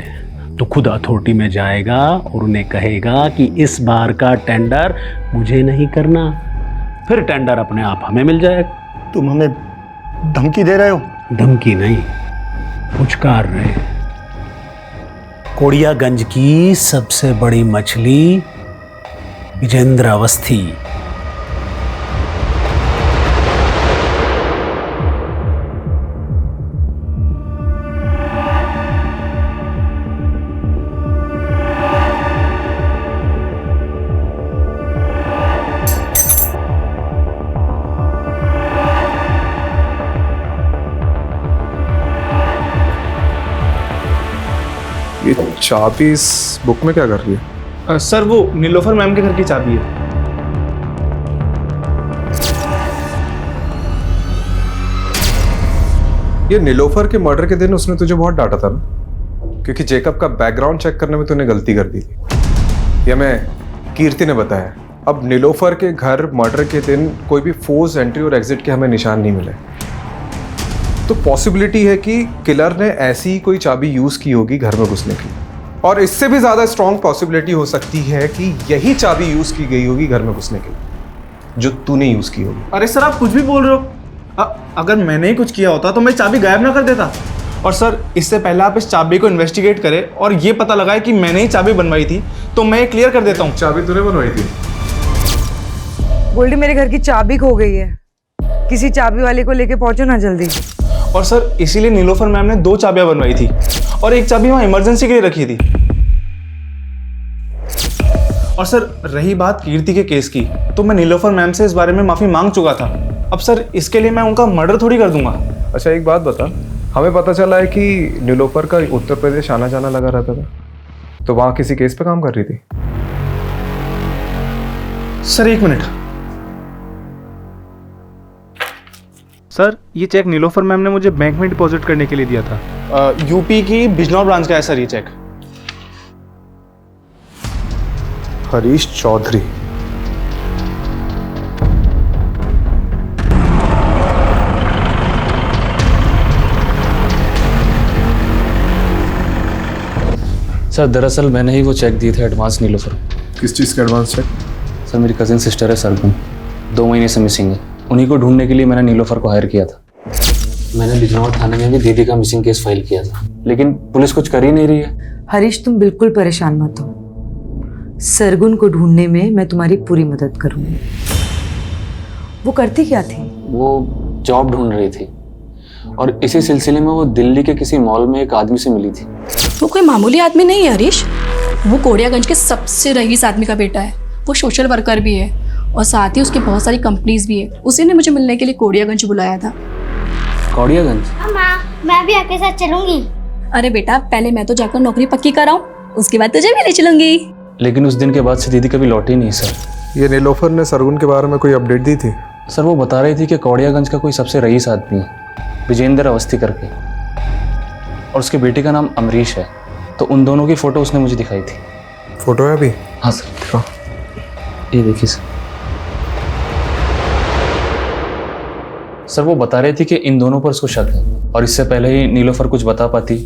तो खुद अथॉरिटी में जाएगा और उन्हें कहेगा कि इस बार का टेंडर मुझे नहीं करना, फिर टेंडर अपने आप हमें मिल जाएगा। तुम हमें धमकी दे रहे हो? धमकी नहीं, पुचकार रहे। कोड़ियागंज की सबसे बड़ी मछली विजेंद्र अवस्थी। ये चाबी इस बुक में क्या कर रही है? सर वो नीलोफर मैम के घर की चाबी है। ये नीलोफर के मर्डर के दिन उसने तुझे बहुत डांटा था ना, क्योंकि जेकब का बैकग्राउंड चेक करने में तूने गलती कर दी थी। ये हमें कीर्ति ने बताया। अब नीलोफर के घर मर्डर के दिन कोई भी फोर्स एंट्री और एग्जिट के हमें निशान नहीं मिले, तो पॉसिबिलिटी है कि किलर ने ऐसी ही कोई चाबी यूज की होगी घर में घुसने की। और इससे भी ज्यादा स्ट्रॉन्ग पॉसिबिलिटी हो सकती है कि यही चाबी यूज की गई होगी घर में घुसने के लिए, जो तूने यूज की होगी। अरे सर, आप कुछ भी बोल रहे हो। अगर मैंने ही कुछ किया होता तो मैं चाबी गायब ना कर देता। और सर इससे पहले आप इस चाबी को इन्वेस्टिगेट करें और ये पता लगाए कि मैंने ही चाबी बनवाई थी तो मैं ये क्लियर कर देता हूँ। चाबी तूने बनवाई थी? गोल्डी मेरे घर की चाबी खो गई है, किसी चाबी वाले को लेके पहुंचो ना जल्दी। और सर इसीलिए नीलोफर मैम ने 2 चाबियां बनवाई थी और एक चाबी वहाँ इमरजेंसी के लिए रखी थी। और सर रही बात कीर्ति के केस की, तो मैं नीलोफर मैम से इस बारे में माफ़ी मांग चुका था। अब सर इसके लिए मैं उनका मर्डर थोड़ी कर दूंगा। अच्छा एक बात बता, हमें पता चला है कि नीलोफर का उत्तर प्रदेश आना जाना लगा रहता था, तो वहाँ किसी केस पे काम कर रही थी? Sir 1 minute. सर ये चेक नीलोफर मैम ने मुझे बैंक में डिपॉजिट करने के लिए दिया था। यूपी की बिजनौर ब्रांच का है सर ये चेक। हरीश चौधरी। सर दरअसल मैंने ही वो चेक दिए थे एडवांस नीलोफर। किस चीज़ का एडवांस चेक? सर मेरी कजिन सिस्टर है सरगुन, 2 महीने से मिसिंग है। उन्हीं को ढूंढने के लिए मैंने नीलोफर को हायर किया था। मैंने बिजनौर थाने में भी दीदी का मिसिंग केस फाइल किया था, लेकिन पुलिस कुछ कर ही नहीं रही है। हरीश तुम बिल्कुल परेशान मत हो, सरगुन को ढूंढने में मैं तुम्हारी पूरी मदद करूंगी। वो करती क्या थी? वो जॉब ढूंढ रही थी और इसी सिलसिले में वो दिल्ली के किसी मॉल में एक आदमी से मिली थी। वो कोई मामूली आदमी नहीं है हरीश, वो कोड़ियागंज के सबसे रईस आदमी का बेटा है। वो सोशल वर्कर भी है और साथ ही उसकी बहुत सारी कंपनीज भी है। उसी ने मुझे मिलने के लिए कोड़ियागंज बुलाया था। कोड़ियागंज? माँ मैं भी आपके साथ चलूंगी। अरे बेटा पहले मैं तो जाकर नौकरी पक्की कराऊं, उसके बाद तुझे भी ले चलूंगी। लेकिन उस दिन के बाद से दीदी कभी लौटी नहीं सर। ये नीलोफर ने सरगुन के बारे में कोई अपडेट दी थी? सर वो बता रही थी कि कोड़ियागंज का कोई सबसे रईस आदमी है, विजेंद्र अवस्थी करके, और उसके बेटे का नाम अमरीश है। तो उन दोनों की फोटो उसने मुझे दिखाई थी। फोटो है अभी? हाँ सर, ये देखिए सर वो बता रही थी कि इन दोनों पर उसको शक है, और इससे पहले ही नीलोफर कुछ बता पाती,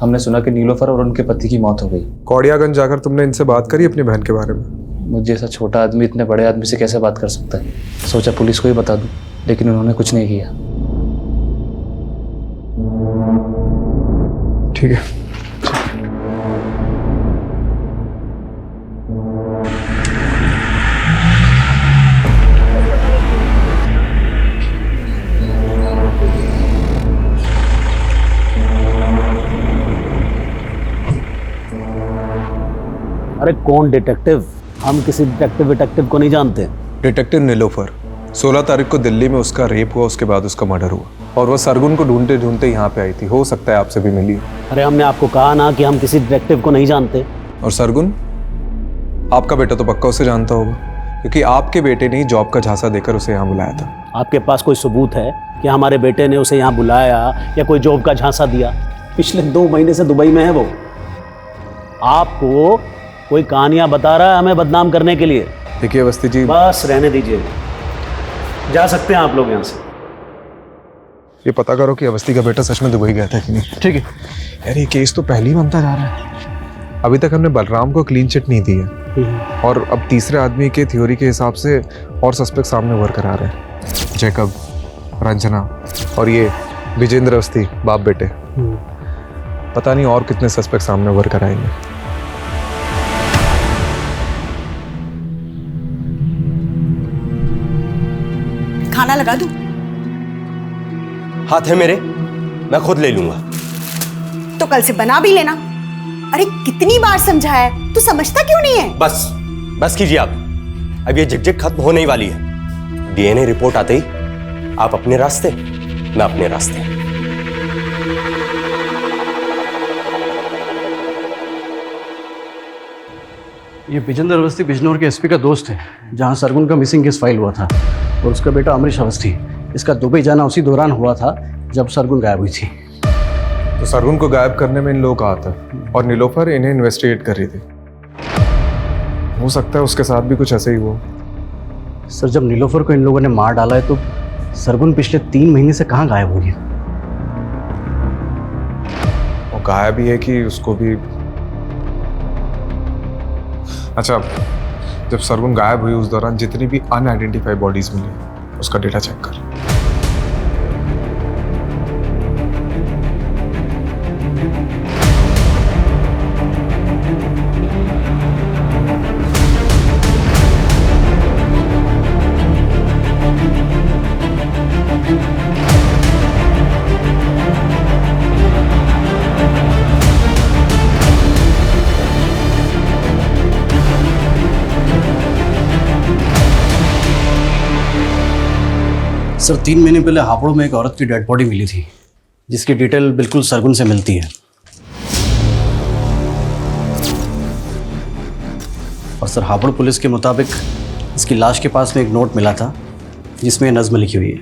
हमने सुना कि नीलोफर और उनके पति की मौत हो गई। कोड़ियागंज जाकर तुमने इनसे बात करी अपनी बहन के बारे में? मुझे जैसा छोटा आदमी इतने बड़े आदमी से कैसे बात कर सकता है? सोचा पुलिस को ही बता दूं, लेकिन उन्होंने कुछ नहीं किया। ठीक है। अरे कौन डिटेक्टिव? हम किसी डिटेक्टिव को नहीं जानते। डिटेक्टिव नीलोफर। 16 तारीख को दिल्ली में उसका रेप हुआ, उसके बाद उसका मर्डर हुआ, और वो सरगुन को ढूंढते ढूंढते यहाँ पे आई थी। हो सकता है आपसे भी मिली। अरे हमने आपको कहा ना कि हम किसी डिटेक्टिव को नहीं जानते। और सरगुन, आपका बेटा तो पक्का उसे जानता होगा, क्योंकि आपके बेटे ने ही जॉब का झांसा देकर उसे यहाँ बुलाया था। आपके पास कोई सबूत है कि हमारे बेटे ने उसे यहाँ बुलाया या कोई जॉब का झांसा दिया? पिछले 2 महीने से दुबई में है वो। आपको कोई कहानियां बता रहा है हमें बदनाम करने के लिए। देखिए अवस्थी जी, बस रहने दीजिए, जा सकते हैं आप लोग यहाँ से। ये पता करो कि अवस्थी का बेटा सच में दुबई गया था कि नहीं। ठीक है यार, ये केस तो पहले ही बनता जा रहा है। अभी तक हमने बलराम को क्लीन चिट नहीं दी है, और अब तीसरे आदमी के थ्योरी के हिसाब से और सस्पेक्ट सामने उभर कर आ रहे हैं। जैकब, रंजना और ये विजेंद्र अवस्थी, बाप बेटे। पता नहीं और कितने सस्पेक्ट सामने उभर कर आएंगे। खाना लगा दूं? हाथ है मेरे, मैं खुद ले लूंगा। तो कल से बना भी लेना। अरे कितनी बार समझाया है, तू समझता क्यों नहीं है? बस कीजिए आप, अब ये झिकझिक खत्म होने ही वाली है। डीएनए रिपोर्ट आते ही आप अपने रास्ते, मैं अपने रास्ते। ये विजेंद्र अवस्थी बिजनौर के एसपी का दोस्त है, जहां सरगुन का मिसिंग केस फाइल हुआ था, और उसका बेटा अमरीश अवस्थी। इसका दुबई जाना उसी दौरान हुआ था जब सरगुन गायब हुई थी। तो सरगुन को गायब करने में इन लोगों का हाथ है, और नीलोफर इन्हें इन्वेस्टिगेट कर रही थी। हो सकता है उसके साथ भी कुछ ऐसे ही हुआ। सर जब नीलोफर को इन लोगों ने मार डाला है, तो सरगुन पिछले 3 महीने से कहाँ गायब हो गया? वो गायब ही है कि उसको भी। अच्छा, जब सरगुन गायब हुई उस दौरान जितनी भी अनआइडेंटिफाइड बॉडीज मिली, उसका डेटा चेक कर। सर 3 महीने पहले हापुड़ में एक औरत की डेड बॉडी मिली थी, जिसकी डिटेल बिल्कुल सरगुन से मिलती है। और सर हापुड़ पुलिस के मुताबिक इसकी लाश के पास में एक नोट मिला था जिसमें नज़्म लिखी हुई है।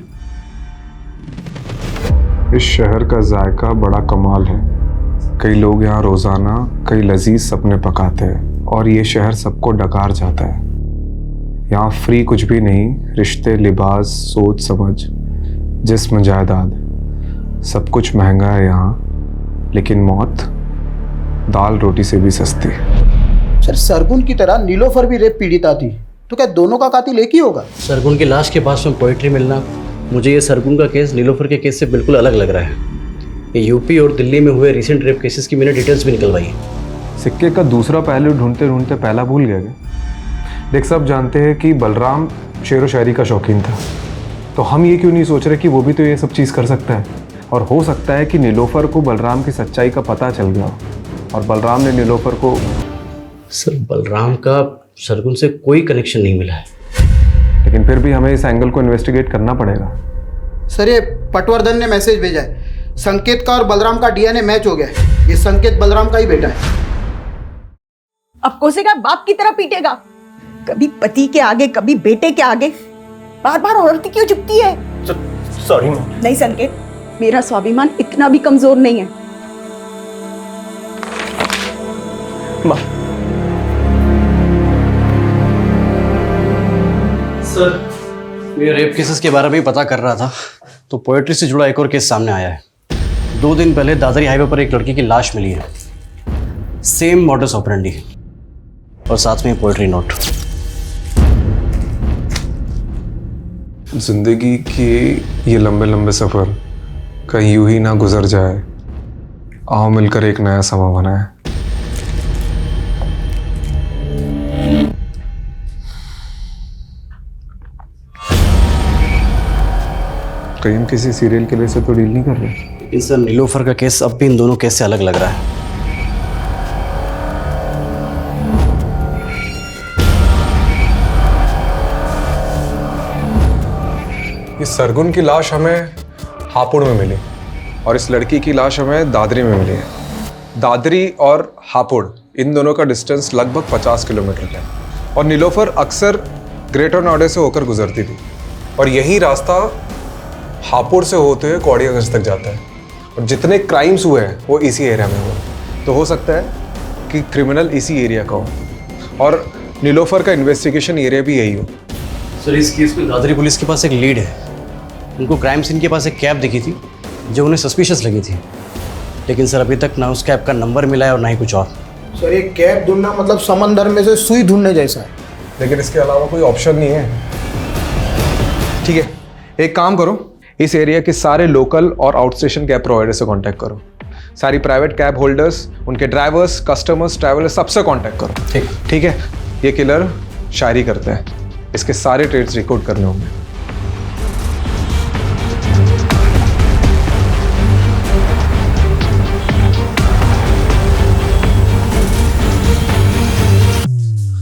इस शहर का जायका बड़ा कमाल है। कई लोग यहाँ रोजाना कई लजीज सपने पकाते हैं और ये शहर सबको डकार जाता है। यहाँ फ्री कुछ भी नहीं, रिश्ते, लिबास, सोच समझ, जिस्म, जायदाद, सब कुछ महंगा है यहाँ, लेकिन मौत दाल रोटी से भी सस्ती है। सर सरगुन की तरह नीलोफर भी रेप पीड़िता थी, तो क्या दोनों का कातिल एक ही होगा? सरगुन की लाश के पास में पोइट्री मिलना, मुझे ये सरगुन का केस नीलोफर के केस से बिल्कुल अलग लग रहा है। ये यूपी और दिल्ली में हुए रिसेंट रेप केसेस की मैंने डिटेल्स भी निकलवाई है। सिक्के का दूसरा पहलू ढूंढते ढूंढते पहला भूल गया क्या? देख, सब जानते हैं कि बलराम शेर व शायरी का शौकीन था, तो हम ये क्यों नहीं सोच रहे कि वो भी तो ये सब चीज़ कर सकता है। और हो सकता है कि नीलोफर को बलराम की सच्चाई का पता चल गया और बलराम ने नीलोफर को। सर बलराम का सरगुन से कोई कनेक्शन नहीं मिला है, लेकिन फिर भी हमें इस एंगल को इन्वेस्टिगेट करना पड़ेगा। सर ये पटवर्धन ने मैसेज भेजा है, संकेत का और बलराम का डीएनए मैच हो गया है। ये संकेत बलराम का ही बेटा है। अब कोसेगा बाप की तरह पीटेगा, कभी पति के आगे कभी बेटे के आगे, बार बार औरत क्यों झुकती है? सॉरी माँ। नहीं संकेत, मेरा स्वाभिमान इतना भी कमजोर नहीं है। माँ। सर मैं रेप केसेस के बारे में ही पता कर रहा था तो पोएट्री से जुड़ा एक और केस सामने आया है। 2 दिन पहले दादरी हाईवे पर एक लड़की की लाश मिली है, सेम मॉडस ऑपरेंडी और साथ में पोएट्री नोट। जिंदगी के ये लंबे लंबे सफ़र कहीं यूं ही ना गुजर जाए, आओ मिलकर एक नया समा बनाए। कहीं हम किसी सीरियल किलर से तो डील नहीं कर रहे। लेकिन सर नीलोफर का केस अब भी इन दोनों केस से अलग लग रहा है। ये सरगुन की लाश हमें हापुड़ में मिली और इस लड़की की लाश हमें दादरी में मिली है। दादरी और हापुड़ इन दोनों का डिस्टेंस लगभग 50 किलोमीटर है और नीलोफर अक्सर ग्रेटर नोएडा से होकर गुजरती थी और यही रास्ता हापुड़ से होते हुए कौड़ियागंज तक जाता है और जितने क्राइम्स हुए हैं वो इसी एरिया में हुए। तो हो सकता है कि क्रिमिनल इसी एरिया का हो और नीलोफर का इन्वेस्टिगेशन एरिया भी यही हो। सर इस केस में दादरी पुलिस के पास एक लीड है। उनको क्राइम सीन के पास एक कैब दिखी थी जो उन्हें सस्पिशियस लगी थी, लेकिन सर अभी तक ना उस कैब का नंबर मिला है और ना ही कुछ और। सर ये कैब ढूंढना मतलब समंदर में से सुई ढूंढने जैसा है। लेकिन इसके अलावा कोई ऑप्शन नहीं है। ठीक है, एक काम करो, इस एरिया के सारे लोकल और आउटस्टेशन कैब प्रोवाइडर से कांटेक्ट करो। सारी प्राइवेट कैब होल्डर्स, उनके ड्राइवर्स, कस्टमर्स, ट्रैवलर्स सबसे कांटेक्ट करो। ठीक है। ये किलर शायरी करता है, इसके सारे ट्रेड्स रिकॉर्ड करने होंगे।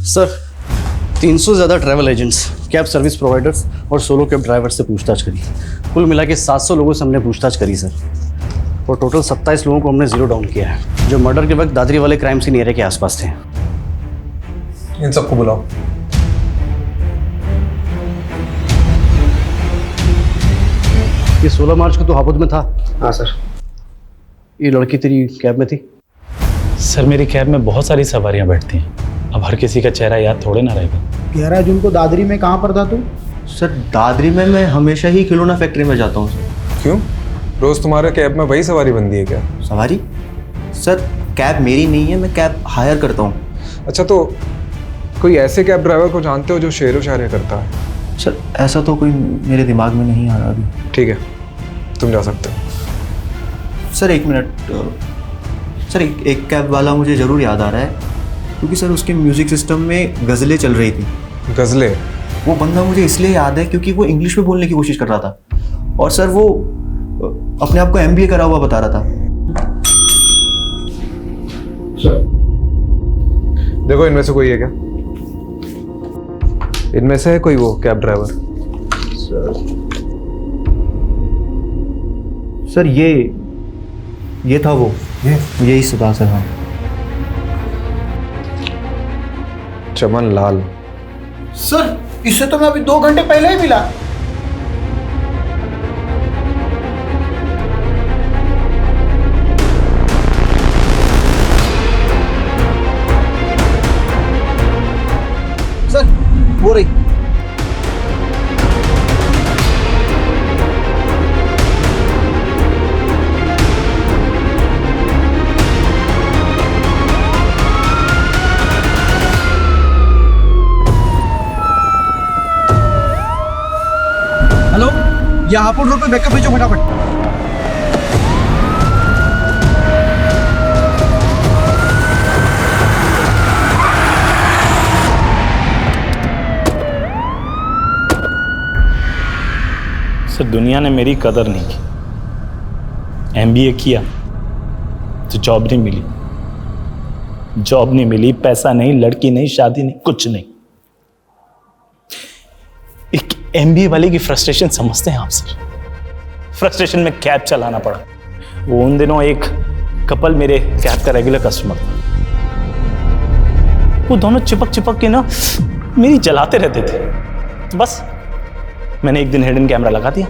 सर 300 से ज़्यादा travel agents, cab service providers और सोलो कैब ड्राइवर से पूछताछ करी। कुल मिला के 700 लोगों से हमने पूछताछ करी सर, और टोटल 27 लोगों को हमने जीरो डाउन किया है जो मर्डर के वक्त दादरी वाले क्राइम सीन एरिया के आसपास थे। इन सबको बुलाओ। ये 16 मार्च को तो हापुड़ में था। हाँ सर। ये लड़की तेरी कैब में थी? सर मेरी कैब में बहुत सारी सवारियां बैठती हैं, अब हर किसी का चेहरा याद थोड़े ना रहेगा। 11 जून को दादरी में कहाँ पर था तू? सर दादरी में मैं हमेशा ही खिलौना फैक्ट्री में जाता हूँ सर। क्यों? रोज तुम्हारे कैब में वही सवारी बनती है क्या? सवारी? सर कैब मेरी नहीं है, मैं कैब हायर करता हूँ। अच्छा, तो कोई ऐसे कैब ड्राइवर को जानते हो जो शेर व शायरी करता है? सर ऐसा तो कोई मेरे दिमाग में नहीं आ रहा अभी। ठीक है, तुम जा सकते हो। सर 1 मिनट सर, एक कैब वाला मुझे ज़रूर याद आ रहा है, क्योंकि सर उसके म्यूज़िक सिस्टम में गज़लें चल रही थी। गज़लें? वो बंदा मुझे इसलिए याद है क्योंकि वो इंग्लिश में बोलने की कोशिश कर रहा था और सर वो अपने आप को MBA करा हुआ बता रहा था। देखो इनमें से कोई है क्या? इनमें से है कोई वो कैब ड्राइवर? सर सर ये था वो, यही सुधा सर। हाँ चमन लाल। सर इससे तो मैं अभी 2 घंटे पहले ही मिला। सर वो रही। हेलो, यहाँ हापुड़ रोड पे बैकअप भेजो फटाफट। सर दुनिया ने मेरी कदर नहीं की। MBA किया तो जॉब नहीं मिली, जॉब नहीं मिली, पैसा नहीं, लड़की नहीं, शादी नहीं, कुछ नहीं। एक MBA वाले की फ्रस्ट्रेशन समझते हैं आप सर? फ्रस्ट्रेशन में कैब चलाना पड़ा। वो उन दिनों एक कपल मेरे कैब का रेगुलर कस्टमर था। वो दोनों चिपक चिपक के ना मेरी जलाते रहते थे। तो बस मैंने एक दिन हिडन कैमरा लगा दिया।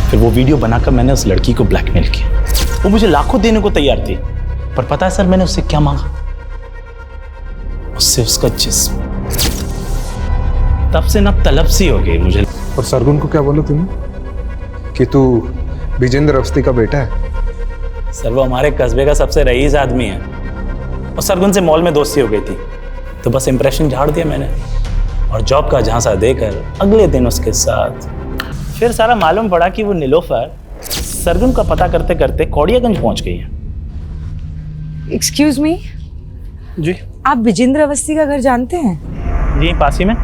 फिर वो वीडियो बनाकर मैंने उस लड़की को ब्लैकमेल किया। वो मुझे लाखों देने को तैयार थी, पर पता है सर मैंने उससे क्या मांगा? उससे उसका जिस्म। तब से ना तलब सी हो गई मुझे। और सरगुन को क्या बोला तूने कि तू विजेंद्र अवस्थी का बेटा है? सर वो हमारे कस्बे का सबसे रईस आदमी है और सरगुन से मॉल में दोस्ती हो गई थी, तो बस इंप्रेशन झाड़ दिया मैंने और जॉब का झांसा देकर अगले दिन उसके साथ। फिर सारा मालूम पड़ा कि वो नीलोफर सरगुन का पता करते करते कौड़ियागंज पहुंच गई है। एक्सक्यूज मी जी, आप विजेंद्र अवस्थी का घर जानते हैं? जी पास ही में,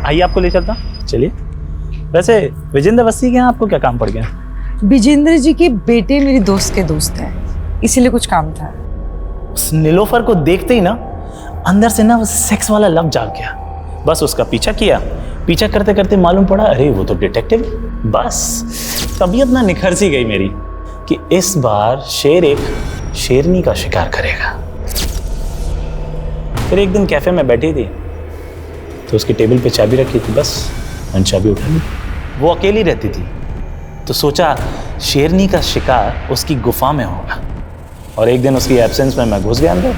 आइए आपको ले चलता। चलिए। वैसे विजेंद्र अवस्थी के यहाँ आपको क्या काम पड़ गया? विजेंद्र जी के बेटे मेरी दोस्त के दोस्त हैं, इसीलिए कुछ काम था। उस नीलोफर को देखते ही ना अंदर से ना वो सेक्स वाला लव जाग गया। बस उसका पीछा किया, पीछा करते करते मालूम पड़ा अरे वो तो डिटेक्टिव। बस तबीयत ना निखर सी गई मेरी कि इस बार शेर एक शेरनी का शिकार करेगा। फिर एक दिन कैफे में बैठी थी तो उसकी टेबल पे चाबी रखी थी, बस मैंने चाबी उठा ली। वो अकेली रहती थी तो सोचा शेरनी का शिकार उसकी गुफा में होगा। और एक दिन उसकी एब्सेंस में मैं घुस गया अंदर,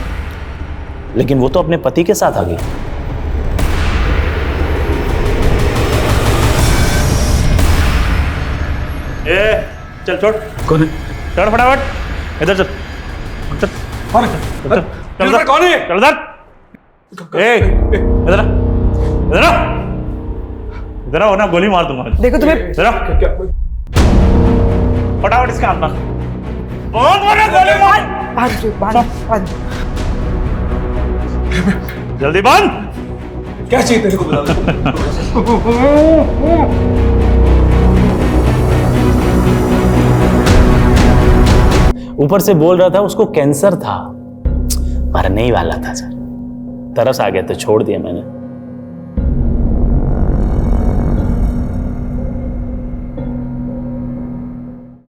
लेकिन वो तो अपने पति के साथ आ गई। चल छोड़। कौन है? चढ़ फटाफट, इधर चल। चल कौन है? चल कौन है? चल इधर। इधर इधर इधर आओ ना, गोली मार दूंगा। देखो तुम्हें इधर फटाफट इसके हाथ में बहुत बड़ा गोली मार। जल्दी बंद। क्या चाहिए तेरे को? ऊपर से बोल रहा था उसको कैंसर था, मरने ही वाला था सर। तरस आ गया तो छोड़ दिया मैंने।